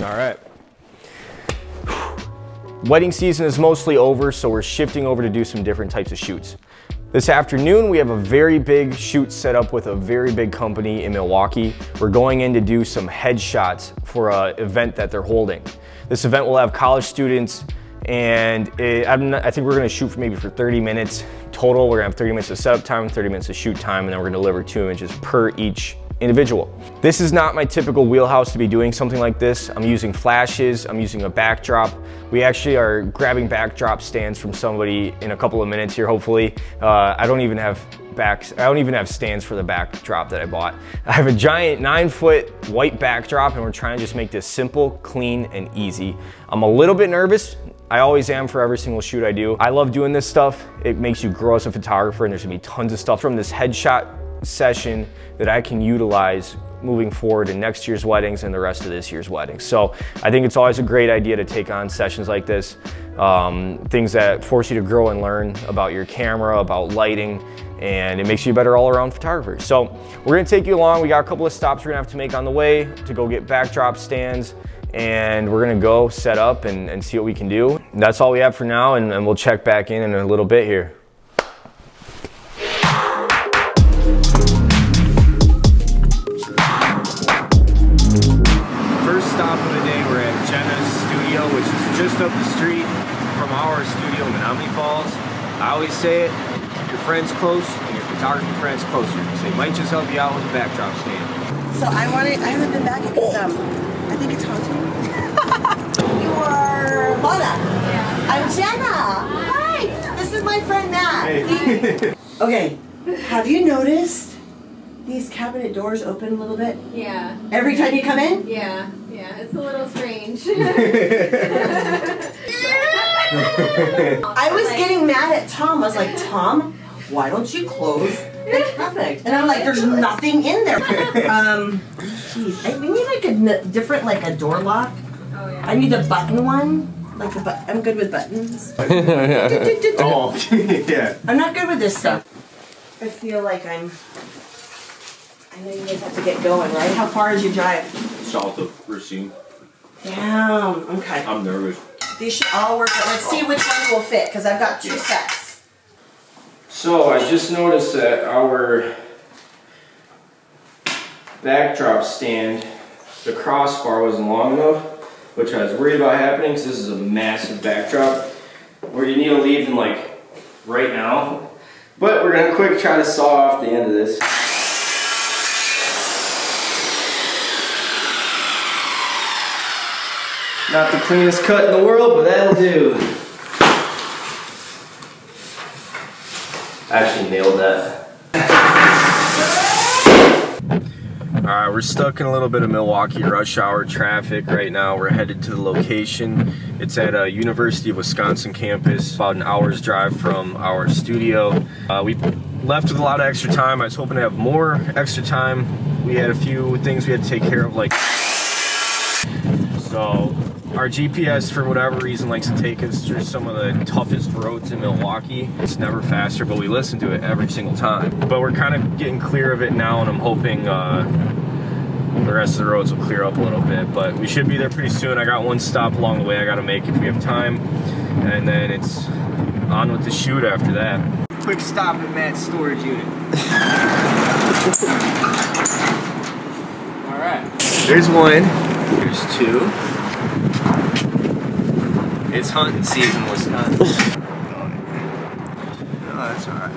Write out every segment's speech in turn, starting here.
All right. Wedding season is mostly over, so we're shifting over to do some different types of shoots. This afternoon, we have a very big shoot set up with a very big company in Milwaukee. We're going in to do some headshots for an event that they're holding. This event will have college students, and I think we're gonna shoot for maybe 30 minutes total. We're gonna have 30 minutes of setup time, 30 minutes of shoot time, and then we're gonna deliver 2 images per each individual. This is not my typical wheelhouse to be doing something like this. I'm using flashes, I'm using a backdrop. We actually are grabbing backdrop stands from somebody in a couple of minutes here, hopefully. I don't even have stands for the backdrop that I bought. I have a giant 9-foot white backdrop, and we're trying to just make this simple, clean, and easy. I'm a little bit nervous. I always am for every single shoot I do. I love doing this stuff. It makes you grow as a photographer, and there's gonna be tons of stuff from this headshot session that I can utilize moving forward in next year's weddings and the rest of this year's weddings. So I think it's always a great idea to take on sessions like this, things that force you to grow and learn about your camera, about lighting, and it makes you a better all-around photographer. So we're gonna take you along. We got a couple of stops we're gonna have to make on the way to go get backdrop stands, and we're gonna go set up and see what we can do. And that's all we have for now, and we'll check back in a little bit here. Just up the street from our studio in Menominee Falls. I always say it, keep your friends close and your photography friends closer, because they might just help you out with a backdrop stand. So I haven't been back because I think it's haunted. You are Lana. Yeah. I'm Jenna. Hi. This is my friend Matt. Hey. Okay, have you noticed these cabinet doors open a little bit? Yeah. Every time you come in? Yeah, yeah, it's a little strange. I was getting mad at Tom. I was like, Tom, why don't you close the cabinet? And I'm like, there's nothing in there. Geez, we need like a different, like a door lock. Oh, yeah. I need a button one. Like I'm good with buttons. Oh, yeah. I'm not good with this stuff. I feel like I know you guys have to get going, right? How far is your drive? South of Racine. Damn, okay. I'm nervous. These should all work, but let's see which one will fit, because I've got 2 sets. So I just noticed that our backdrop stand, the crossbar wasn't long enough, which I was worried about happening because this is a massive backdrop where you need to leave them like right now. But we're gonna quick try to saw off the end of this. Not the cleanest cut in the world, but that'll do. Actually nailed that. Alright, we're stuck in a little bit of Milwaukee rush hour traffic right now. We're headed to the location. It's at a University of Wisconsin campus, about an hour's drive from our studio. We left with a lot of extra time. I was hoping to have more extra time. We had a few things we had to take care of, like, so our GPS, for whatever reason, likes to take us through some of the toughest roads in Milwaukee. It's never faster, but we listen to it every single time. But we're kind of getting clear of it now, and I'm hoping the rest of the roads will clear up a little bit. But we should be there pretty soon. I got one stop along the way I gotta make if we have time, and then it's on with the shoot after that. Quick stop at Matt's storage unit. All right, there's one. There's 2. It's hunting season in Wisconsin. Oh, that's alright.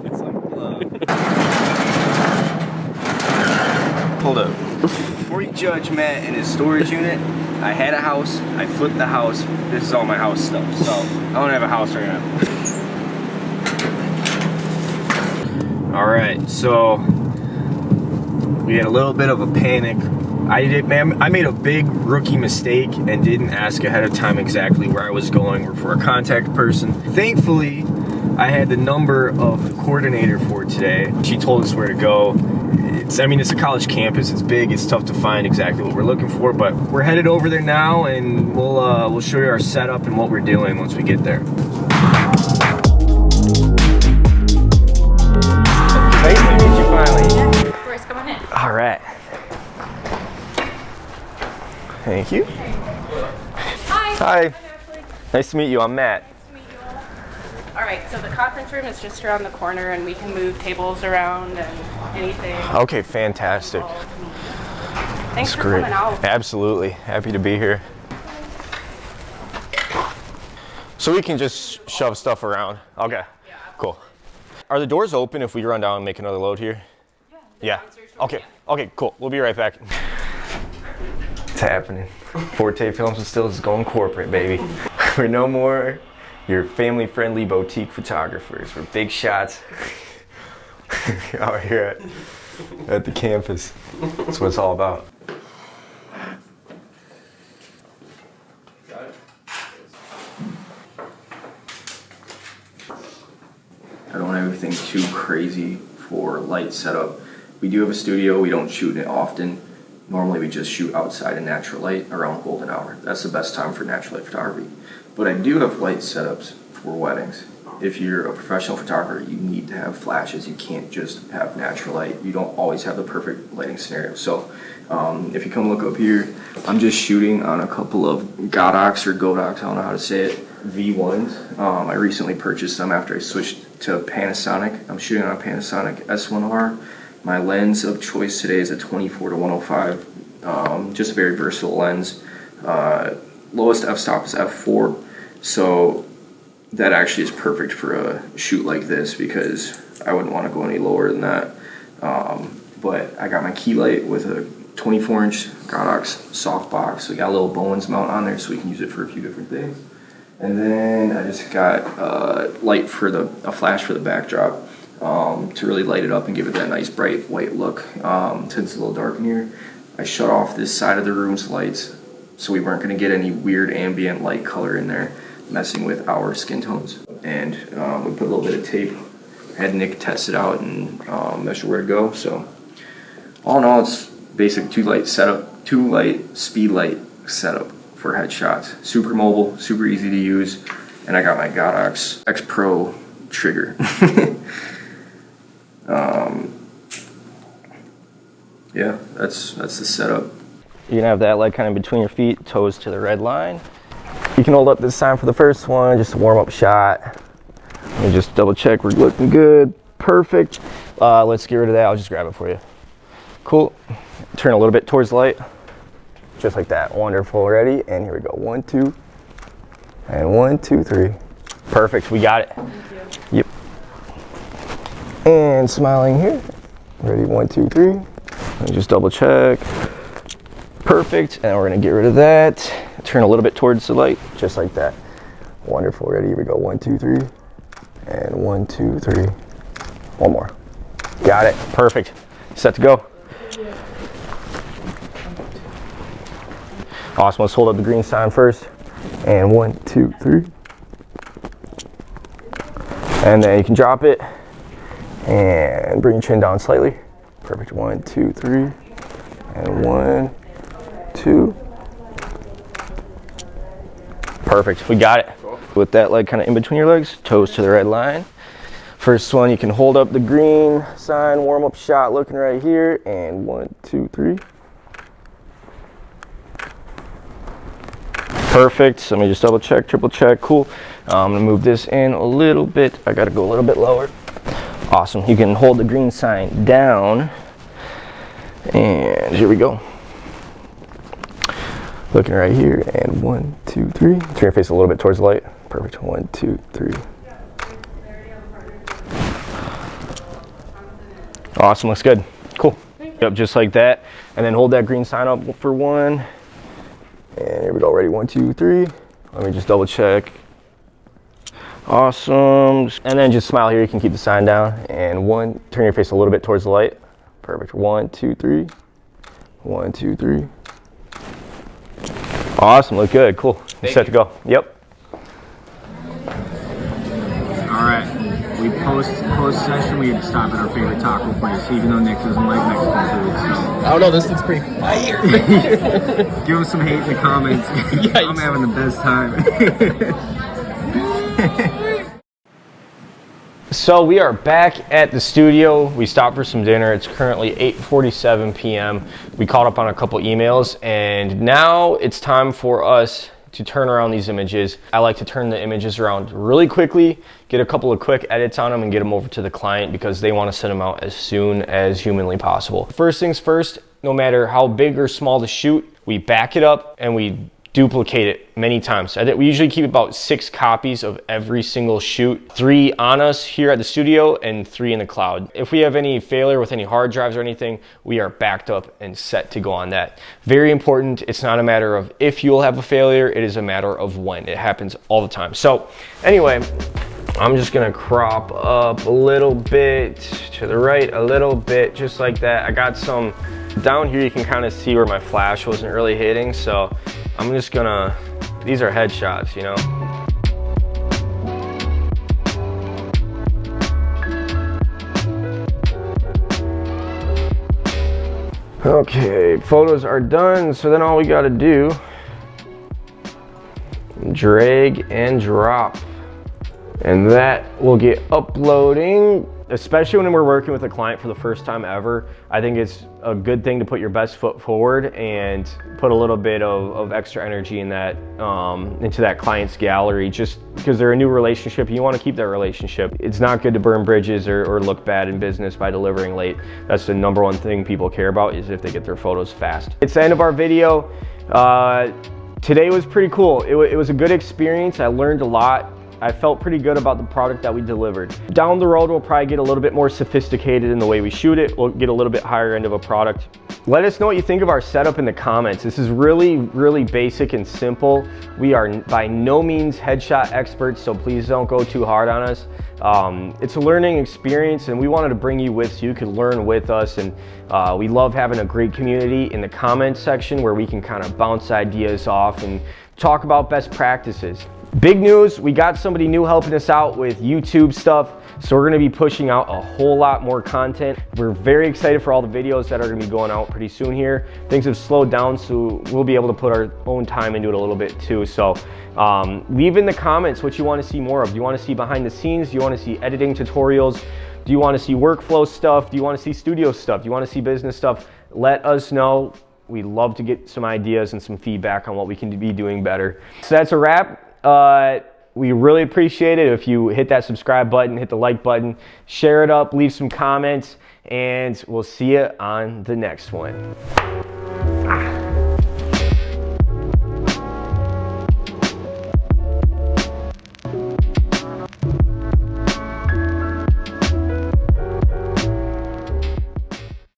It's like glove. Hold up. Before you judge Matt in his storage unit, I had a house, I flipped the house. This is all my house stuff, so I don't have a house right now. Alright, so we had a little bit of a panic. I made a big rookie mistake and didn't ask ahead of time exactly where I was going for a contact person. Thankfully, I had the number of the coordinator for today. She told us where to go. It's a college campus. It's big. It's tough to find exactly what we're looking for, but we're headed over there now, and we'll show you our setup and what we're doing once we get there. Thank you. Hi. Hi. I'm Ashley. Nice to meet you. I'm Matt. Nice to meet you all. All right, so the conference room is just around the corner, and we can move tables around and anything. Okay, fantastic. Thanks That's for great. coming out. Absolutely. Happy to be here. So we can just shove stuff around. Okay, cool. Are the doors open if we run down and make another load here? Yeah. Okay. Okay, cool. We'll be right back. It's happening. Forte Films and Stills is going corporate, baby. We're no more your family-friendly boutique photographers. We're big shots out here at the campus. That's what it's all about. I don't have anything too crazy for light setup. We do have a studio, we don't shoot it often. Normally we just shoot outside in natural light around golden hour. That's the best time for natural light photography. But I do have light setups for weddings. If you're a professional photographer, you need to have flashes. You can't just have natural light. You don't always have the perfect lighting scenario. So if you come look up here, I'm just shooting on a couple of Godox or Godox, I don't know how to say it, V1s. I recently purchased them after I switched to Panasonic. I'm shooting on a Panasonic S1R. My lens of choice today is a 24 to 105. Just a very versatile lens. Lowest f-stop is f4. So that actually is perfect for a shoot like this because I wouldn't want to go any lower than that. But I got my key light with a 24-inch Godox softbox. So we got a little Bowens mount on there so we can use it for a few different things. And then I just got light for a flash for the backdrop to really light it up and give it that nice bright white look. Since it's a little dark in here, I shut off this side of the room's lights so we weren't going to get any weird ambient light color in there messing with our skin tones. And we put a little bit of tape. I had Nick test it out and measure where to go. So all in all, it's basic two light Speedlight setup for headshots. Super mobile, super easy to use, and I got my Godox X Pro trigger. Yeah, that's the setup. You're gonna have that light kind of between your feet, toes to the red line. You can hold up this sign for the first one, just a warm-up shot. Let me just double check we're looking good. Perfect. Let's get rid of that. I'll just grab it for you. Cool. Turn a little bit towards the light. Just like that. Wonderful. Ready? And here we go. 1, 2. And 1, 2, 3. Perfect. We got it. Thank you. Yep. And smiling here. Ready? 1, 2, 3. Let me just double check. Perfect. And we're going to get rid of that. Turn a little bit towards the light. Just like that. Wonderful. Ready? Here we go. 1, 2, 3. And 1, 2, 3. One more. Got it. Perfect. Set to go. Awesome. Let's hold up the green sign first. And 1, 2, 3. And then you can drop it and bring your chin down slightly. Perfect. 1, 2, 3. And 1, 2. Perfect. We got it. With that leg kind of in between your legs, toes to the red line. First one, you can hold up the green sign, warm up shot looking right here. And 1, 2, 3. Perfect. Let me just double check, triple check. Cool. I'm gonna move this in a little bit. I gotta go a little bit lower. Awesome. You can hold the green sign down. And here we go. Looking right here. And 1, 2, 3. Turn your face a little bit towards the light. Perfect. 1, 2, 3. Awesome. Looks good. Cool. Yep, just like that. And then hold that green sign up for 1. And here we go. Ready? 1, 2, 3. Let me just double check. Awesome. And then just smile here. You can keep the sign down. And 1. Turn your face a little bit towards the light. Perfect. 1, 2, 3. 1, 2, 3. Awesome. Look good. Cool. You're set to go. Yep. All right. We post session. We had to stop at our favorite taco place, even though Nick doesn't like Mexican food. So I don't know. This looks pretty fire. give us some hate in the comments. I'm having the best time. So we are back at the studio. We stopped for some dinner. It's currently 8:47 p.m. We caught up on a couple emails, and now it's time for us to turn around these images. I like to turn the images around really quickly, get a couple of quick edits on them, and get them over to the client because they want to send them out as soon as humanly possible. First things first, no matter how big or small the shoot, we back it up and we duplicate it many times. We usually keep about 6 copies of every single shoot, 3 on us here at the studio and 3 in the cloud. If we have any failure with any hard drives or anything, we are backed up and set to go on that. Very important. It's not a matter of if you'll have a failure, it is a matter of when. It happens all the time. So anyway, I'm just gonna crop up a little bit to the right, a little bit, just like that. I got some down here. You can kind of see where my flash wasn't really hitting, so I'm just gonna, these are headshots, you know? Okay, photos are done, so then all we gotta do, drag and drop. And that will get uploading. Especially when we're working with a client for the first time ever, I think it's a good thing to put your best foot forward and put a little bit of extra energy in that, into that client's gallery, just because they're a new relationship. You want to keep that relationship. It's not good to burn bridges or look bad in business by delivering late. That's the #1 thing people care about, is if they get their photos fast. It's the end of our video. Today was pretty cool. It was a good experience. I learned a lot. I felt pretty good about the product that we delivered. Down the road, we'll probably get a little bit more sophisticated in the way we shoot it. We'll get a little bit higher end of a product. Let us know what you think of our setup in the comments. This is really, really basic and simple. We are by no means headshot experts, so please don't go too hard on us. It's a learning experience, and we wanted to bring you with so you could learn with us. And we love having a great community in the comments section where we can kind of bounce ideas off and talk about best practices. Big news, we got somebody new helping us out with YouTube stuff, so we're gonna be pushing out a whole lot more content. We're very excited for all the videos that are gonna be going out pretty soon here. Things have slowed down, so we'll be able to put our own time into it a little bit too. So leave in the comments what you wanna see more of. Do you wanna see behind the scenes? Do you wanna see editing tutorials? Do you wanna see workflow stuff? Do you wanna see studio stuff? Do you wanna see business stuff? Let us know. We'd love to get some ideas and some feedback on what we can be doing better. So that's a wrap. We really appreciate it if you hit that subscribe button, hit the like button, share it up, leave some comments, and we'll see you on the next one.